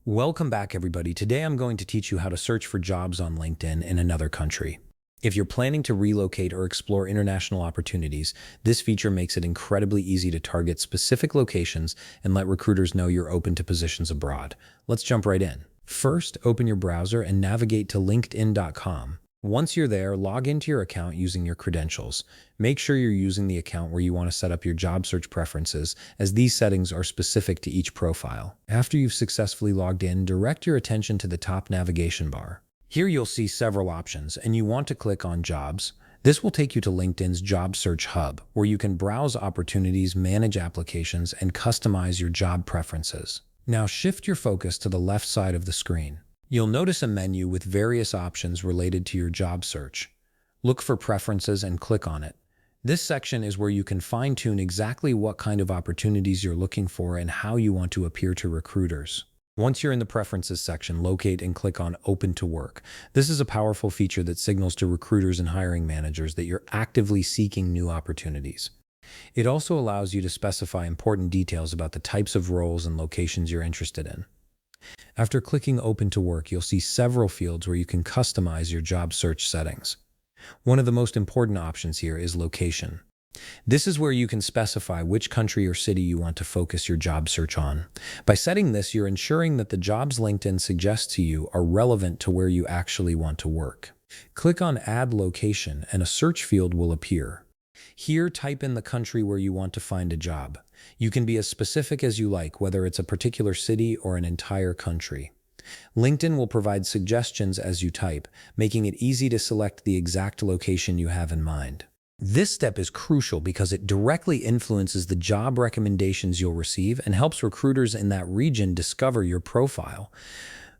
Welcome back, everybody. Today I'm going to teach you how to search for jobs on LinkedIn in another country. If you're planning to relocate or explore international opportunities, this feature makes it incredibly easy to target specific locations and let recruiters know you're open to positions abroad. Let's jump right in. First, open your browser and navigate to linkedin.com. Once you're there, log into your account using your credentials. Make sure you're using the account where you want to set up your job search preferences, as these settings are specific to each profile. After you've successfully logged in, direct your attention to the top navigation bar. Here you'll see several options, and you want to click on Jobs. This will take you to LinkedIn's Job Search Hub, where you can browse opportunities, manage applications, and customize your job preferences. Now shift your focus to the left side of the screen. You'll notice a menu with various options related to your job search. Look for Preferences and click on it. This section is where you can fine-tune exactly what kind of opportunities you're looking for and how you want to appear to recruiters. Once you're in the Preferences section, locate and click on Open to Work. This is a powerful feature that signals to recruiters and hiring managers that you're actively seeking new opportunities. It also allows you to specify important details about the types of roles and locations you're interested in. After clicking Open to Work, you'll see several fields where you can customize your job search settings. One of the most important options here is location. This is where you can specify which country or city you want to focus your job search on. By setting this, you're ensuring that the jobs LinkedIn suggests to you are relevant to where you actually want to work. Click on Add Location and a search field will appear. Here, type in the country where you want to find a job. You can be as specific as you like, whether it's a particular city or an entire country. LinkedIn will provide suggestions as you type, making it easy to select the exact location you have in mind. This step is crucial because it directly influences the job recommendations you'll receive and helps recruiters in that region discover your profile.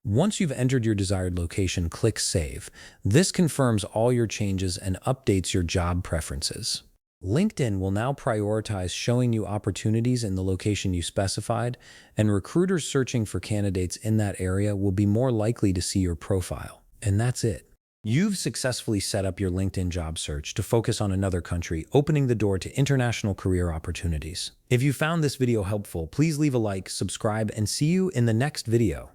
Once you've entered your desired location, click Save. This confirms all your changes and updates your job preferences. LinkedIn will now prioritize showing you opportunities in the location you specified, and recruiters searching for candidates in that area will be more likely to see your profile. And that's it. You've successfully set up your LinkedIn job search to focus on another country, opening the door to international career opportunities. If you found this video helpful, please leave a like, subscribe, and see you in the next video.